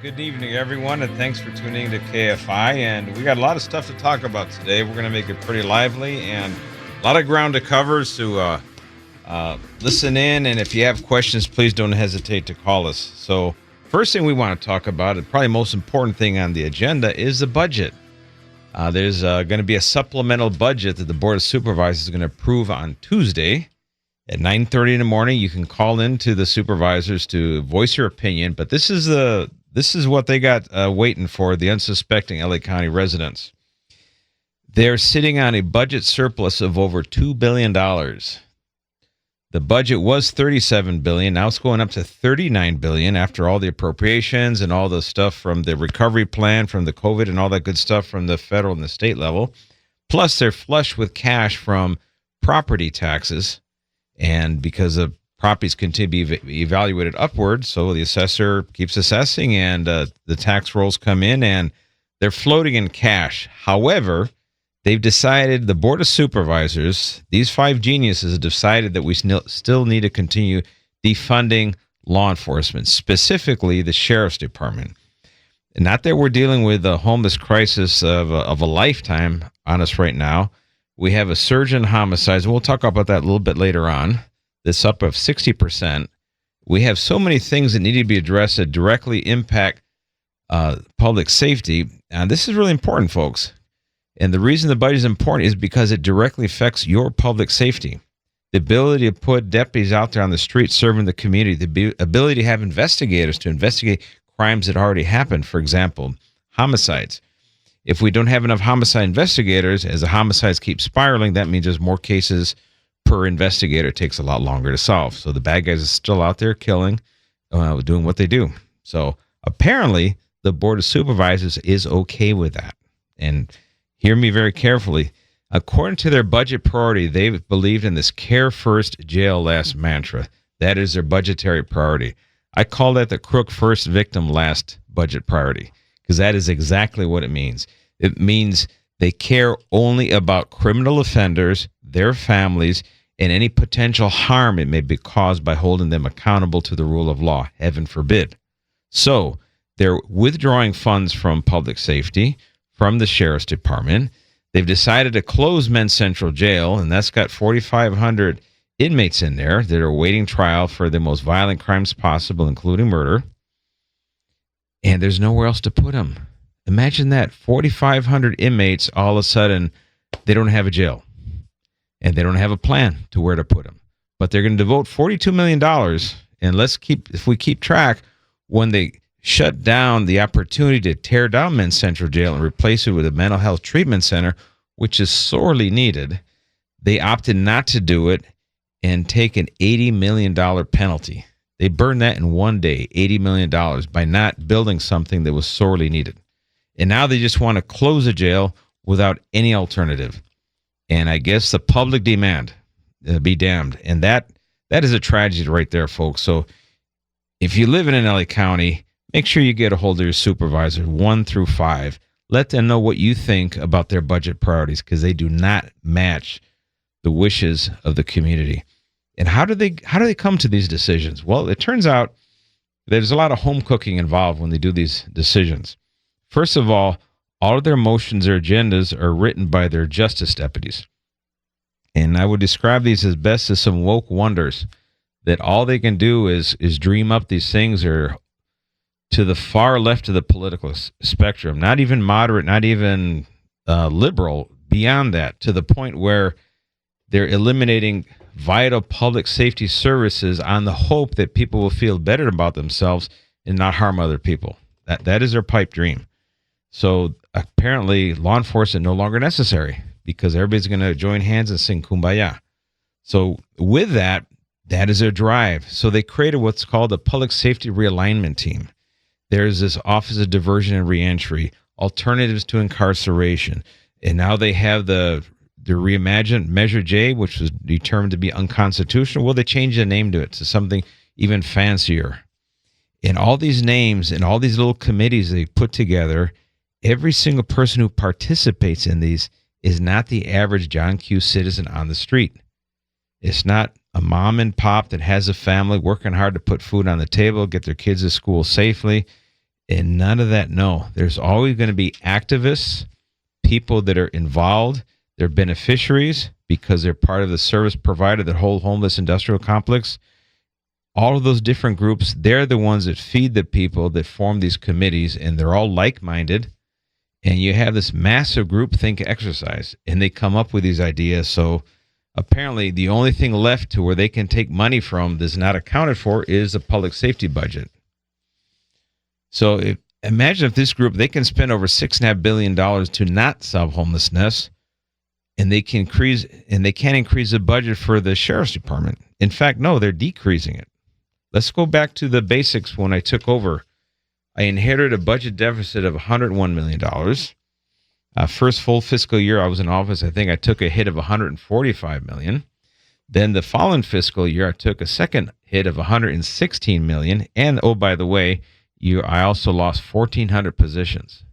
Good evening, everyone, and thanks for tuning in to KFI. And we got a lot of stuff to talk about today. We're going to make it pretty lively and a lot of ground to cover. So listen in, and if you have questions, please don't hesitate to call us. So first thing we want to talk about, and probably most important thing on the agenda, is the budget. There's going to be a supplemental budget that the Board of Supervisors is going to approve on Tuesday at 9:30 in the morning. You can call in to the supervisors to voice your opinion, but this is what they got waiting for the unsuspecting LA County residents. They're sitting on a budget surplus of over $2 billion. The budget was $37 billion. Now it's going up to $39 billion after all the appropriations and all the stuff from the recovery plan, from the COVID and all that good stuff from the federal and the state level. Plus, they're flush with cash from property taxes. And because the properties continue to be evaluated upward, so the assessor keeps assessing, and the tax rolls come in, and they're floating in cash. However, they've decided, the Board of Supervisors, these five geniuses have decided that we still need to continue defunding law enforcement, specifically the Sheriff's Department. And not that we're dealing with a homeless crisis of a lifetime on us right now. We have a surge in homicides, and we'll talk about that a little bit later on. That's up of 60%. We have so many things that need to be addressed that directly impact public safety. And this is really important, folks. And the reason the budget is important is because it directly affects your public safety. The ability to put deputies out there on the street serving the community, the ability to have investigators to investigate crimes that already happened, for example, homicides. If we don't have enough homicide investigators, as the homicides keep spiraling, that means there's more cases per investigator. It takes a lot longer to solve. So the bad guys are still out there killing, doing what they do. So apparently the Board of Supervisors is okay with that. And hear me very carefully. According to their budget priority, they've believed in this care first, jail last mantra. That is their budgetary priority. I call that the crook first, victim last budget priority, because that is exactly what it means. It means they care only about criminal offenders, their families, and any potential harm it may be caused by holding them accountable to the rule of law, heaven forbid. So they're withdrawing funds from public safety, from the Sheriff's Department. They've decided to close Men's Central Jail, and that's got 4,500 inmates in there that are awaiting trial for the most violent crimes possible, including murder. And there's nowhere else to put them. Imagine that, 4,500 inmates, all of a sudden, they don't have a jail. And they don't have a plan to where to put them. But they're going to devote $42 million. And if we keep track, when they shut down the opportunity to tear down Men's Central Jail and replace it with a mental health treatment center, which is sorely needed, they opted not to do it and take an $80 million penalty. They burned that in one day, $80 million, by not building something that was sorely needed. And now they just want to close the jail without any alternative. And I guess the public demand, be damned. And that is a tragedy right there, folks. So if you live in LA County, make sure you get a hold of your supervisor, 1 through 5. Let them know what you think about their budget priorities, because they do not match the wishes of the community. And how do they come to these decisions? Well, it turns out there's a lot of home cooking involved when they do these decisions. First of all of their motions or agendas are written by their justice deputies. And I would describe these as best as some woke wonders, that all they can do is dream up these things, or to the far left of the political spectrum, not even moderate, not even liberal, beyond that, to the point where they're eliminating vital public safety services on the hope that people will feel better about themselves and not harm other people. That is their pipe dream. So apparently law enforcement no longer necessary, because everybody's going to join hands and sing Kumbaya. So with that is their drive. So they created what's called a public safety realignment team. There's this Office of Diversion and Reentry, alternatives to incarceration. And now they have the reimagined Measure J, which was determined to be unconstitutional. Well, they changed the name to it to something even fancier. And all these names and all these little committees they put together, every single person who participates in these is not the average John Q. citizen on the street. It's not a mom and pop that has a family working hard to put food on the table, get their kids to school safely, And none of that, no. There's always going to be activists, people that are involved, they're beneficiaries because they're part of the service provider, that whole homeless industrial complex. All of those different groups, they're the ones that feed the people that form these committees, and they're all like-minded. And you have this massive groupthink exercise, and they come up with these ideas. So apparently the only thing left to where they can take money from that's not accounted for is the public safety budget. So imagine if this group, they can spend over $6.5 billion to not solve homelessness, and they can't increase the budget for the sheriff's department. In fact, no, they're decreasing it. Let's go back to the basics. When I took over, I inherited a budget deficit of $101 million. First full fiscal year I was in office, I think I took a hit of $145 million. Then the following fiscal year, I took a second hit of $116 million. And, oh, by the way, I also lost 1,400 positions.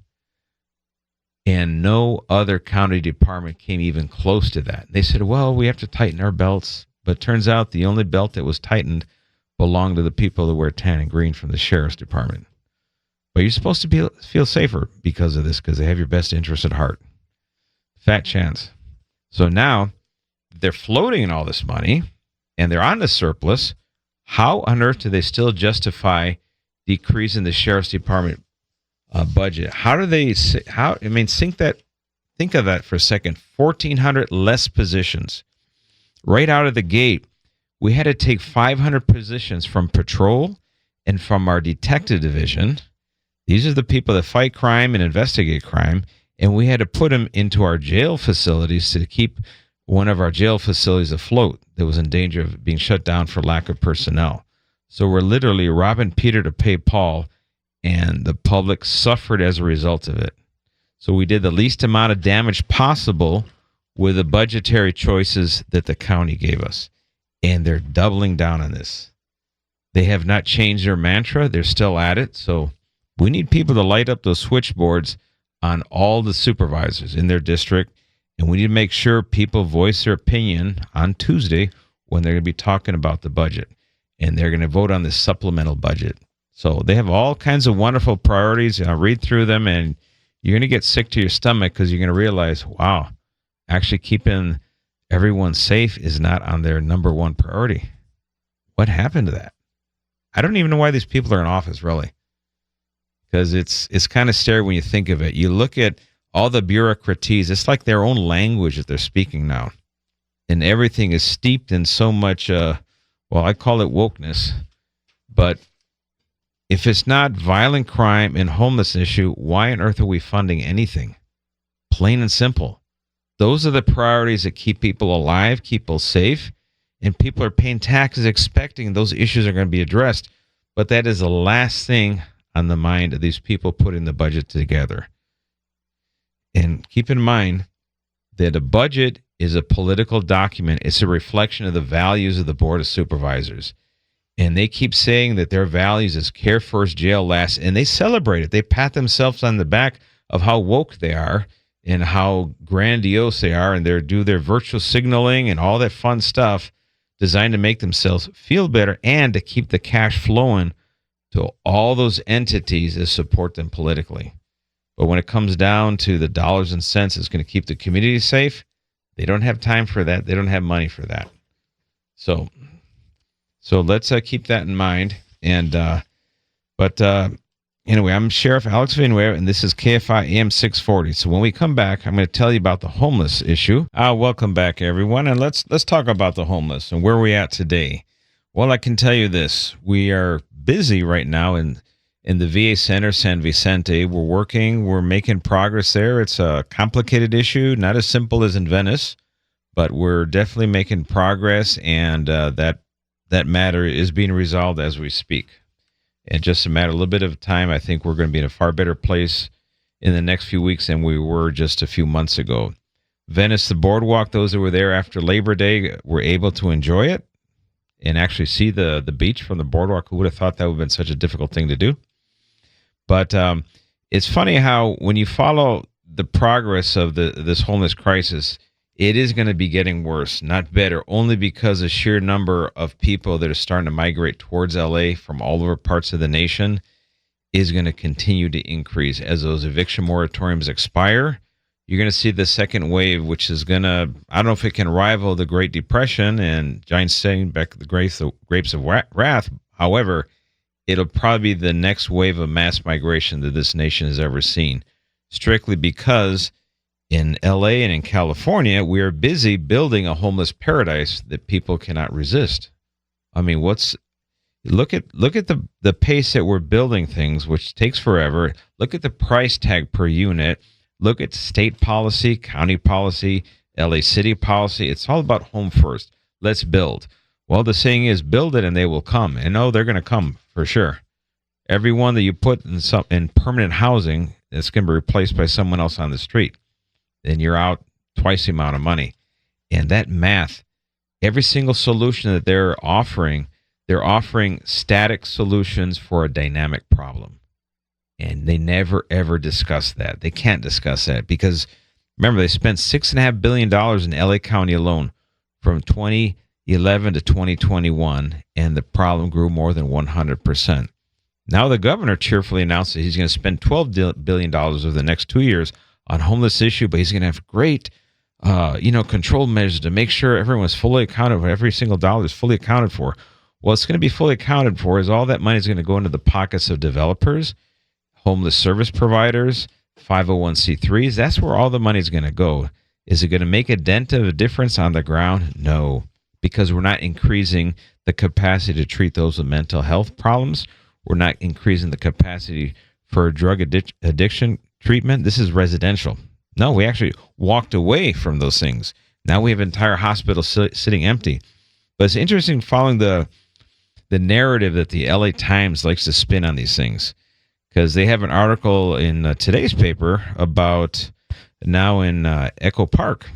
And no other county department came even close to that. They said, well, we have to tighten our belts. But it turns out the only belt that was tightened belonged to the people that wear tan and green from the sheriff's department. But you're supposed to feel safer because of this, because they have your best interest at heart. Fat chance. So now they're floating in all this money and they're on the surplus. How on earth do they still justify decreasing the sheriff's department budget? How do they, think of that for a second. 1,400 less positions. Right out of the gate, we had to take 500 positions from patrol and from our detective division. These are the people that fight crime and investigate crime, and we had to put them into our jail facilities to keep one of our jail facilities afloat that was in danger of being shut down for lack of personnel. So we're literally robbing Peter to pay Paul, and the public suffered as a result of it. So we did the least amount of damage possible with the budgetary choices that the county gave us, and they're doubling down on this. They have not changed their mantra. They're still at it. So we need people to light up those switchboards on all the supervisors in their district, and we need to make sure people voice their opinion on Tuesday when they're going to be talking about the budget, and they're going to vote on this supplemental budget. So they have all kinds of wonderful priorities. I'll read through them, and you're going to get sick to your stomach because you're going to realize, wow, actually keeping everyone safe is not on their number one priority. What happened to that? I don't even know why these people are in office, really. Because it's kind of scary when you think of it. You look at all the bureaucraties, it's like their own language that they're speaking now. And everything is steeped in so much, I call it wokeness. But if it's not violent crime and homeless issue, why on earth are we funding anything? Plain and simple. Those are the priorities that keep people alive, keep people safe, and people are paying taxes expecting those issues are going to be addressed. But that is the last thing on the mind of these people putting the budget together. And keep in mind that a budget is a political document. It's a reflection of the values of the Board of Supervisors. And they keep saying that their values is care first, jail last, and they celebrate it. They pat themselves on the back of how woke they are and how grandiose they are, and they do their virtual signaling and all that fun stuff designed to make themselves feel better and to keep the cash flowing to all those entities that support them politically. But when it comes down to the dollars and cents that's going to keep the community safe, they don't have time for that. They don't have money for that. So let's keep that in mind. And anyway, I'm Sheriff Alex Villanueva, and this is KFI AM 640. So when we come back, I'm going to tell you about the homeless issue. Welcome back, everyone, and let's talk about the homeless and where we're at today. Well, I can tell you this: we are busy right now in the VA Center, San Vicente. We're making progress there. It's a complicated issue, not as simple as in Venice, but we're definitely making progress, and that matter is being resolved as we speak. And just a little bit of time, I think we're going to be in a far better place in the next few weeks than we were just a few months ago. Venice, the boardwalk, those that were there after Labor Day were able to enjoy it and actually see the beach from the boardwalk. Who would have thought that would have been such a difficult thing to do? But it's funny how when you follow the progress of this homeless crisis, it is going to be getting worse, not better, only because the sheer number of people that are starting to migrate towards LA from all over parts of the nation. is going to continue to increase as those eviction moratoriums expire. You're going to see the second wave, which is going to, I don't know if it can rival the Great Depression and Giant Steinbeck, the grapes of wrath. However, it'll probably be the next wave of mass migration that this nation has ever seen, strictly because in LA and in California, we are busy building a homeless paradise that people cannot resist. I mean, look at the pace that we're building things, which takes forever. Look at the price tag per unit. Look at state policy, county policy, LA city policy. It's all about home first. Let's build. Well, the saying is, build it and they will come. And no, they're going to come for sure. Everyone that you put in permanent housing, it's going to be replaced by someone else on the street. Then you're out twice the amount of money. And that math, every single solution that they're offering static solutions for a dynamic problem. And they never, ever discuss that. They can't discuss that because, remember, they spent $6.5 billion in LA County alone from 2011 to 2021, and the problem grew more than 100%. Now the governor cheerfully announced that he's going to spend $12 billion over the next 2 years on homeless issue, but he's going to have great, control measures to make sure everyone's fully accounted for. Every single dollar is fully accounted for. Well, it's going to be fully accounted for is all that money is going to go into the pockets of developers, homeless service providers, 501c3s. That's where all the money is going to go. Is it going to make a dent of a difference on the ground? No, because we're not increasing the capacity to treat those with mental health problems. We're not increasing the capacity for drug addiction treatment. This is residential. No, we actually walked away from those things. Now we have entire hospitals sitting empty. But it's interesting following the narrative that the LA Times likes to spin on these things, because they have an article in today's paper about now in Echo Park.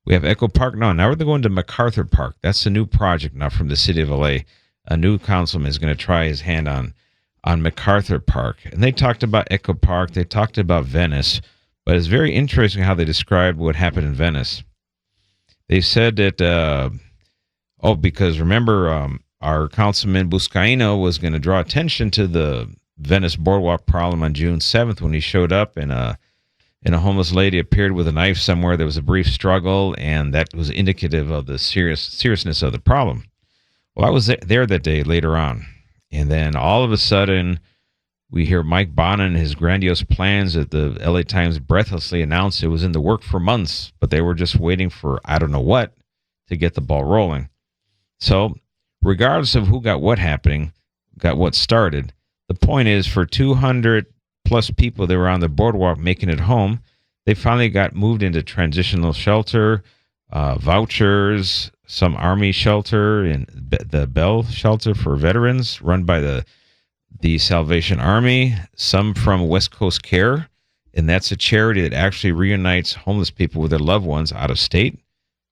We have Echo Park now. Now we're going to MacArthur Park. That's a new project now from the city of LA. A new councilman is going to try his hand on MacArthur Park. And they talked about Echo Park. They talked about Venice. But it's very interesting how they described what happened in Venice. They said that, because remember, our councilman Buscaino was going to draw attention to the Venice boardwalk problem on June 7th when he showed up and a homeless lady appeared with a knife somewhere. There was a brief struggle, and that was indicative of the seriousness of the problem. Well, I was there that day later on, and then all of a sudden we hear Mike Bonin and his grandiose plans that the LA Times breathlessly announced it was in the work for months, but they were just waiting for I don't know what to get the ball rolling. So regardless of who got what started, the point is for 200 plus people that were on the boardwalk making it home, they finally got moved into transitional shelter, vouchers, some army shelter, and the Bell shelter for veterans run by the Salvation Army, some from West Coast Care, and that's a charity that actually reunites homeless people with their loved ones out of state,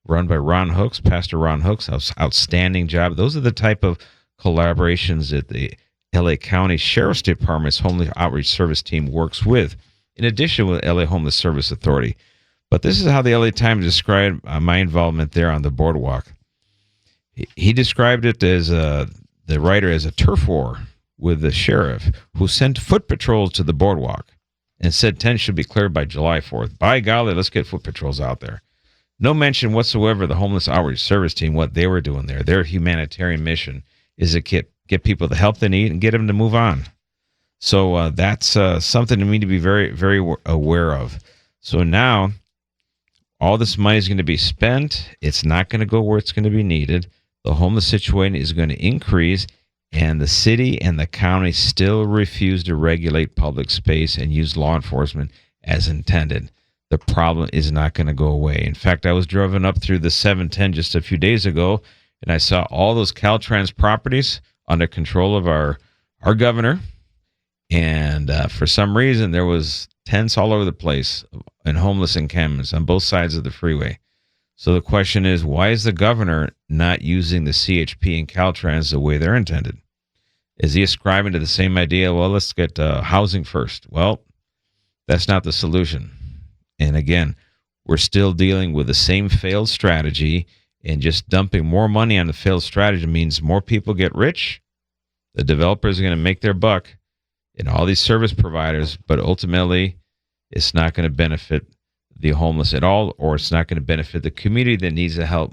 run by Ron Hooks, Pastor Ron Hooks. Outstanding job. Those are the type of collaborations that the LA County Sheriff's Department's Homeless Outreach Service team works with, in addition with LA Homeless Service Authority. But this is how the LA Times described my involvement there on the boardwalk. He described it as the writer as a turf war with the sheriff who sent foot patrols to the boardwalk and said 10 should be cleared by July 4th. By golly, let's get foot patrols out there. No mention whatsoever of the Homeless Outreach Service team, what they were doing there. Their humanitarian mission is to get people the help they need and get them to move on. So that's something to me to be very, very aware of. So now all this money is going to be spent. It's not going to go where it's going to be needed. The homeless situation is going to increase, and the city and the county still refuse to regulate public space and use law enforcement as intended. The problem is not going to go away. In fact, I was driven up through the 710 just a few days ago, and I saw all those Caltrans properties under control of our governor. And for some reason, there was tents all over the place and homeless encampments on both sides of the freeway. So the question is, why is the governor not using the CHP and Caltrans the way they're intended? Is he ascribing to the same idea? Well, let's get housing first. Well, that's not the solution. And again, we're still dealing with the same failed strategy, and just dumping more money on the failed strategy means more people get rich. The developers are going to make their buck. and all these service providers, but ultimately it's not going to benefit the homeless at all, or it's not going to benefit the community that needs the help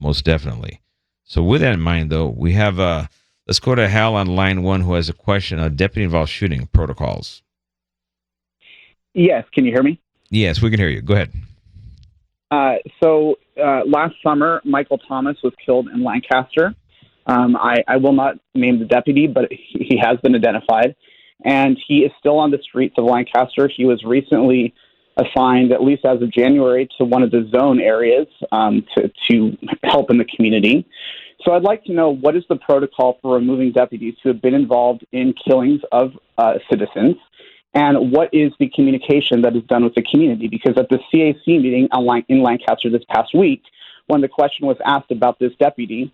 most definitely. So with that in mind, though, we have let's go to Hal on line 1 who has a question on deputy-involved shooting protocols. Yes, can you hear me? Yes, we can hear you. Go ahead. So last summer, Michael Thomas was killed in Lancaster. I will not name the deputy, but he has been identified, and he is still on the streets of Lancaster. He was recently assigned, at least as of January, to one of the zone areas to help in the community. So I'd like to know, what is the protocol for removing deputies who have been involved in killings of citizens, and what is the communication that is done with the community? Because at the CAC meeting in Lancaster this past week, when the question was asked about this deputy,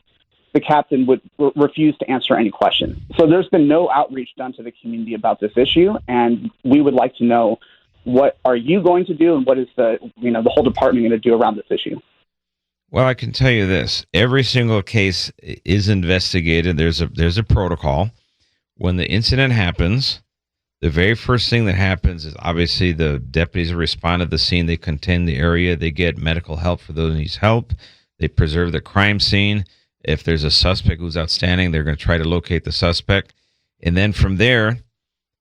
the captain would refuse to answer any question. So there's been no outreach done to the community about this issue, and we would like to know, what are you going to do, and what is the whole department going to do around this issue? Well, I can tell you this: every single case is investigated. There's a protocol. When the incident happens, the very first thing that happens is obviously the deputies respond to the scene. They contain the area. They get medical help for those who need help. They preserve the crime scene. If there's a suspect who's outstanding, they're going to try to locate the suspect. And then from there,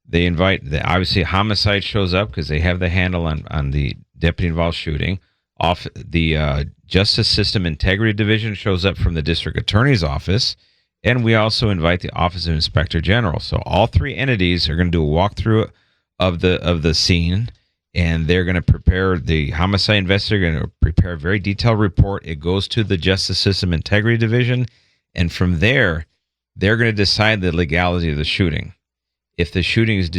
they obviously homicide shows up because they have the handle on the deputy-involved shooting. The Justice System Integrity Division shows up from the district attorney's office. And we also invite the Office of Inspector General. So all three entities are going to do a walkthrough of the scene, and they're going to prepare, the homicide investigator going to prepare a very detailed report. It goes to the Justice System Integrity Division, and from there, they're going to decide the legality of the shooting. If the shooting is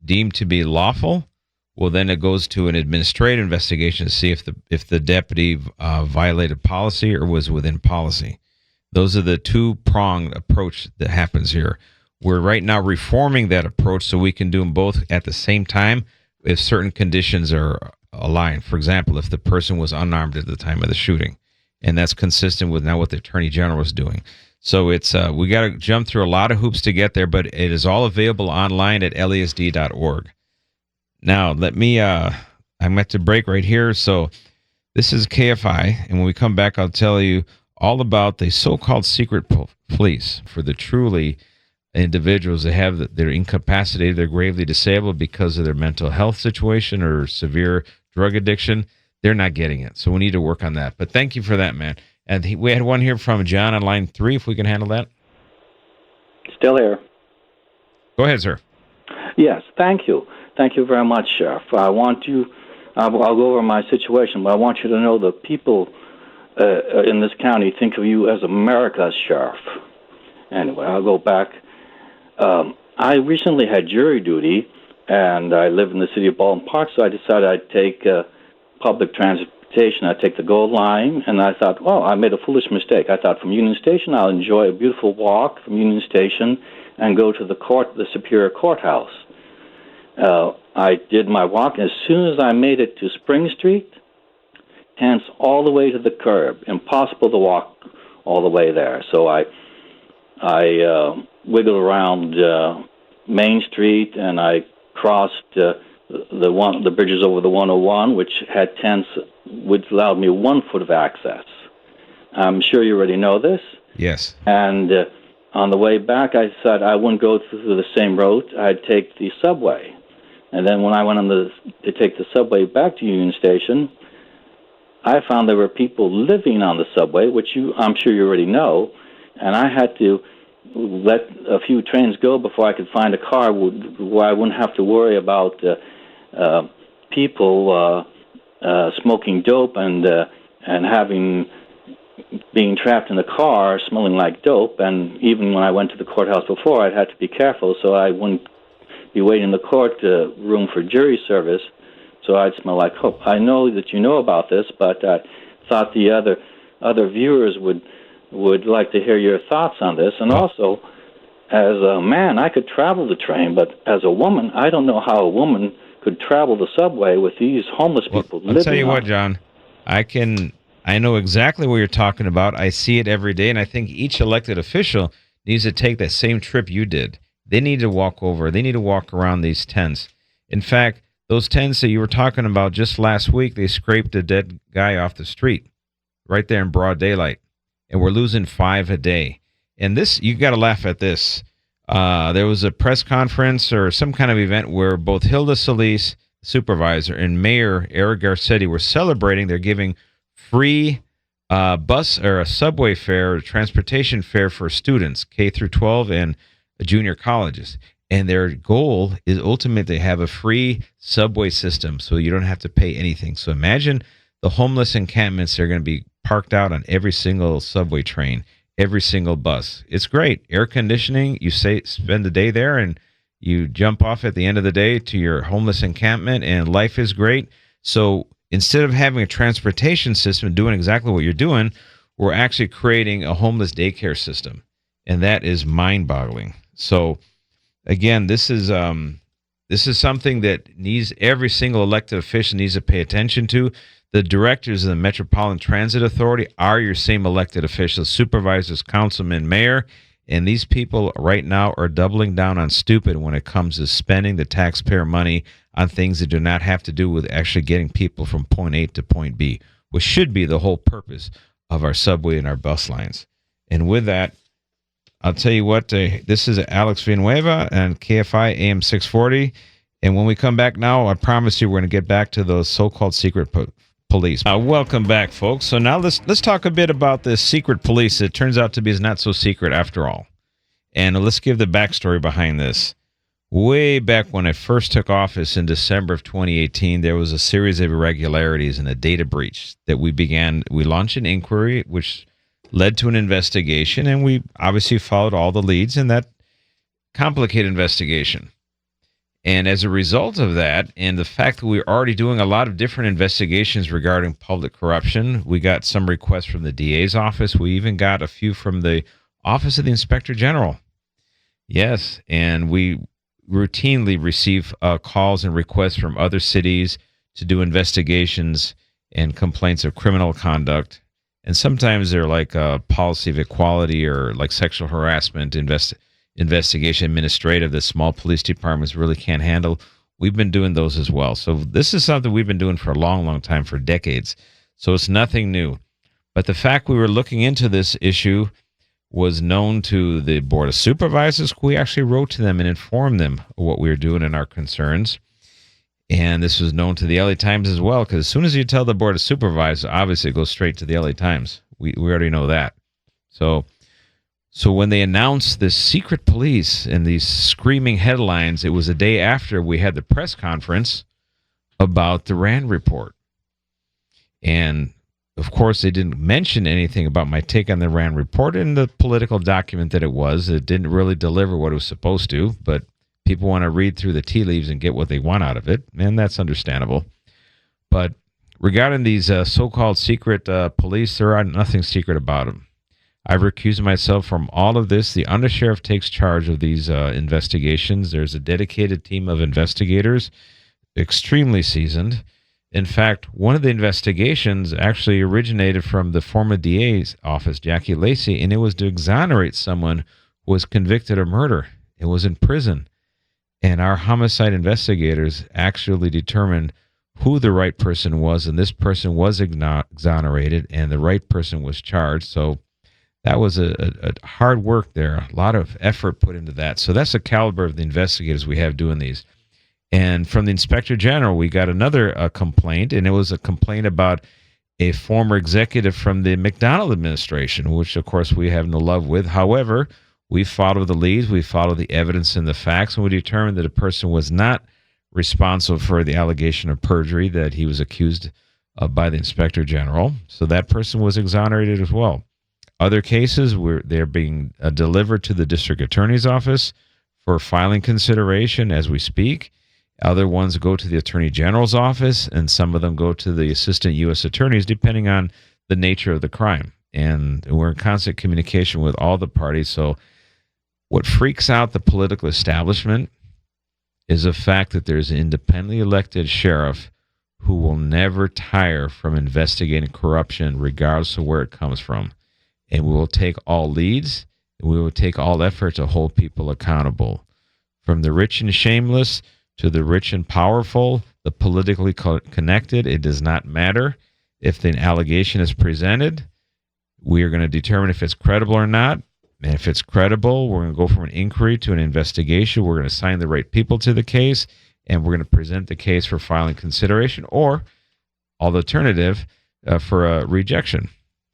deemed to be lawful, well, then it goes to an administrative investigation to see if the deputy violated policy or was within policy. Those are the two-pronged approach that happens here. We're right now reforming that approach so we can do them both at the same time if certain conditions are aligned. For example, if the person was unarmed at the time of the shooting, and that's consistent with now what the Attorney General is doing. So it's we got to jump through a lot of hoops to get there, but it is all available online at LASD.org. Now, I'm at the break right here. So this is KFI, and when we come back, I'll tell you all about the so-called secret police for the truly individuals that they're incapacitated, they're gravely disabled because of their mental health situation or severe drug addiction. They're not getting it. So we need to work on that. But thank you for that, man. And we had one here from John on line 3, if we can handle that. Still here. Go ahead, sir. Yes, thank you. Thank you very much, Sheriff. I'll go over my situation, but I want you to know the people in this county think of you as America's sheriff. Anyway, I'll go back. I recently had jury duty, and I live in the city of Baldwin Park, so I decided I'd take public transportation. I'd take the Gold Line, and I thought, well, I made a foolish mistake. I thought from Union Station, I'll enjoy a beautiful walk from Union Station and go to the Superior Courthouse. I did my walk. As soon as I made it to Spring Street, tense all the way to the curb, impossible to walk all the way there. So I wiggled around Main Street, and I crossed the bridges over the 101, which had tents, which allowed me 1 foot of access. I'm sure you already know this. Yes. And on the way back, I said I wouldn't go through the same road. I'd take the subway. And then when I went to take the subway back to Union Station, I found there were people living on the subway, which I'm sure you already know, and I had to let a few trains go before I could find a car where I wouldn't have to worry about people smoking dope and being trapped in the car smelling like dope. And even when I went to the courthouse before, I'd had to be careful so I wouldn't be waiting in the court room for jury service, so I'd smell like hope. I know that you know about this, but I thought the other viewers would like to hear your thoughts on this. And also, as a man, I could travel the train, but as a woman, I don't know how a woman could travel the subway with these homeless people living on it. I'll tell you what, John, I know exactly what you're talking about. I see it every day, and I think each elected official needs to take that same trip you did They need to walk over. They need to walk around these tents. In fact, those tents that you were talking about just last week, they scraped a dead guy off the street right there in broad daylight. And we're losing 5 a day. And this, you got to laugh at this. There was a press conference or some kind of event where both Hilda Solis, supervisor, and Mayor Eric Garcetti were celebrating. They're giving free bus or a subway fare or transportation fare for students, K through 12 and junior colleges. And their goal is ultimately to have a free subway system so you don't have to pay anything. So imagine the homeless encampments that are going to be parked out on every single subway train, every single bus. It's great. Air conditioning, you spend the day there and you jump off at the end of the day to your homeless encampment, and life is great. So instead of having a transportation system doing exactly what you're doing, we're actually creating a homeless daycare system. And that is mind-boggling. So again, this is something that needs every single elected official needs to pay attention to. The directors of the Metropolitan Transit Authority are your same elected officials, supervisors, councilmen, mayor, and these people right now are doubling down on stupid when it comes to spending the taxpayer money on things that do not have to do with actually getting people from point A to point B, which should be the whole purpose of our subway and our bus lines. And with that, I'll tell you what, this is Alex Villanueva and KFI AM 640. And when we come back now, I promise you we're going to get back to those so-called secret police. Welcome back, folks. So now let's talk a bit about this secret police. It turns out to be not so secret after all. And let's give the backstory behind this. Way back when I first took office in December of 2018, there was a series of irregularities and a data breach that we launched an inquiry, which led to an investigation, and we obviously followed all the leads in that complicated investigation. And as a result of that, and the fact that we were already doing a lot of different investigations regarding public corruption, we got some requests from the DA's office. We even got a few from the Office of the Inspector General. Yes, and we routinely receive calls and requests from other cities to do investigations and complaints of criminal conduct. And sometimes they're like a policy of equality or like sexual harassment investigation administrative that small police departments really can't handle. We've been doing those as well. So this is something we've been doing for a long, long time, for decades. So it's nothing new. But the fact we were looking into this issue was known to the Board of Supervisors. We actually wrote to them and informed them of what we were doing and our concerns. And this was known to the LA Times as well, because as soon as you tell the Board of Supervisors, obviously it goes straight to the LA Times. We already know that. So when they announced this secret police and these screaming headlines, it was a day after we had the press conference about the Rand report. And of course, they didn't mention anything about my take on the Rand report in the political document that it was. It didn't really deliver what it was supposed to, but people want to read through the tea leaves and get what they want out of it, and that's understandable. But regarding these so-called secret police, there are nothing secret about them. I've recused myself from all of this. The undersheriff takes charge of these investigations. There's a dedicated team of investigators, extremely seasoned. In fact, one of the investigations actually originated from the former DA's office, Jackie Lacey, and it was to exonerate someone who was convicted of murder and was in prison. And our homicide investigators actually determined who the right person was, and this person was exonerated, and the right person was charged. So that was a hard work there, a lot of effort put into that. So that's the caliber of the investigators we have doing these. And from the Inspector General, we got another complaint, and it was a complaint about a former executive from the McDonald administration, which, of course, we have no love with. However, we followed the leads, we followed the evidence and the facts, and we determined that a person was not responsible for the allegation of perjury that he was accused of by the Inspector General. So that person was exonerated as well. Other cases, they're being delivered to the District Attorney's Office for filing consideration as we speak. Other ones go to the Attorney General's office, and some of them go to the Assistant U.S. Attorneys, depending on the nature of the crime. And we're in constant communication with all the parties. So what freaks out the political establishment is the fact that there's an independently elected sheriff who will never tire from investigating corruption, regardless of where it comes from. And we will take all leads, and we will take all effort to hold people accountable. from the rich and shameless to the rich and powerful, the politically connected. It does not matter. If the allegation is presented, we are going to determine if it's credible or not. And if it's credible, we're going to go from an inquiry to an investigation. We're going to assign the right people to the case, and we're going to present the case for filing consideration or alternative for a rejection,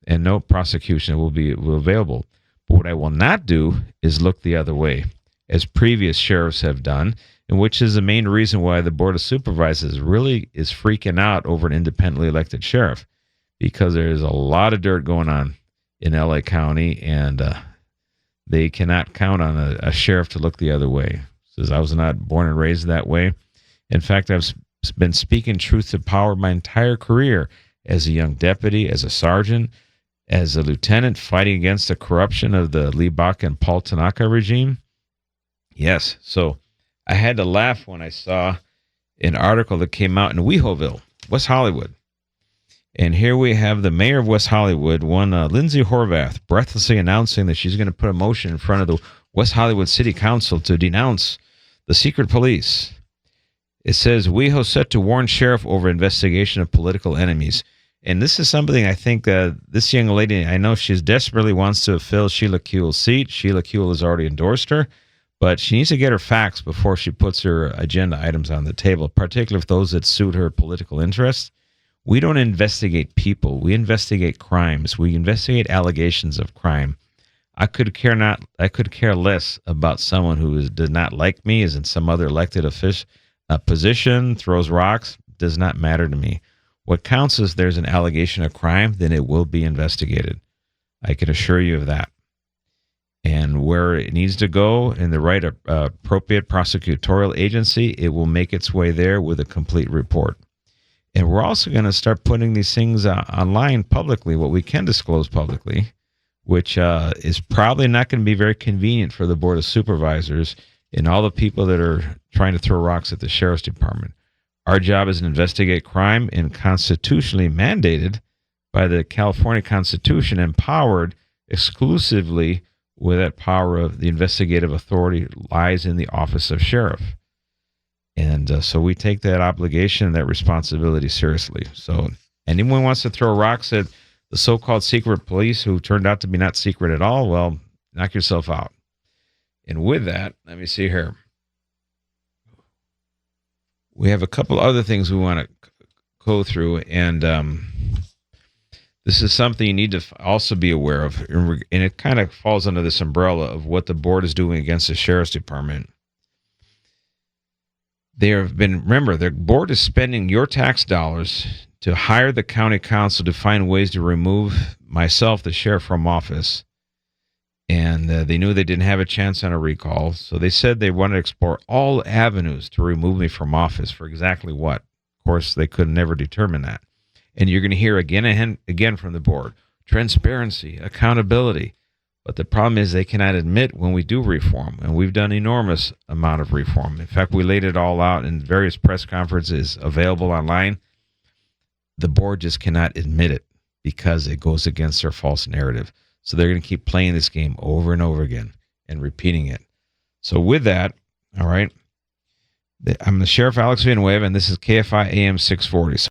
and no prosecution will be available. But what I will not do is look the other way, as previous sheriffs have done, and which is the main reason why the Board of Supervisors really is freaking out over an independently elected sheriff, because there's a lot of dirt going on in LA County, and they cannot count on a sheriff to look the other way. Says, I was not born and raised that way. In fact, I've been speaking truth to power my entire career as a young deputy, as a sergeant, as a lieutenant, fighting against the corruption of the Lee Baca and Paul Tanaka regime. Yes, so I had to laugh when I saw an article that came out in Wehoville, West Hollywood. And here we have the mayor of West Hollywood, one Lindsay Horvath, breathlessly announcing that she's going to put a motion in front of the West Hollywood City Council to denounce the secret police. It says, WeHo set to warn sheriff over investigation of political enemies. And this is something I think this young lady, I know she desperately wants to fill Sheila Kuehl's seat. Sheila Kuehl has already endorsed her, but she needs to get her facts before she puts her agenda items on the table, particularly if those that suit her political interests. We don't investigate people. We investigate crimes. We investigate allegations of crime. I could care less about someone who does not like me, is in some other elected position, throws rocks. Does not matter to me. What counts is there's an allegation of crime, then it will be investigated. I can assure you of that. And where it needs to go in the right appropriate prosecutorial agency, it will make its way there with a complete report. And we're also going to start putting these things online publicly, what we can disclose publicly, which is probably not going to be very convenient for the Board of Supervisors and all the people that are trying to throw rocks at the Sheriff's Department. Our job is to investigate crime, and constitutionally mandated by the California Constitution, empowered exclusively with that power of the investigative authority lies in the office of sheriff. And so we take that obligation and that responsibility seriously. So anyone wants to throw rocks at the so-called secret police who turned out to be not secret at all, well, knock yourself out. And with that, let me see here. We have a couple other things we want to go through, and this is something you need to also be aware of, and it kind of falls under this umbrella of what the board is doing against the Sheriff's Department. Remember, the board is spending your tax dollars to hire the county council to find ways to remove myself, the sheriff, from office. And they knew they didn't have a chance on a recall, so they said they wanted to explore all avenues to remove me from office. For exactly what? Of course, they could never determine that. And you're going to hear again and again from the board, transparency, accountability. But the problem is they cannot admit when we do reform, and we've done enormous amount of reform. In fact, we laid it all out in various press conferences available online. The board just cannot admit it because it goes against their false narrative. So they're going to keep playing this game over and over again and repeating it. So with that, all right, I'm the Sheriff Alex Villanueva, and this is KFI AM 640.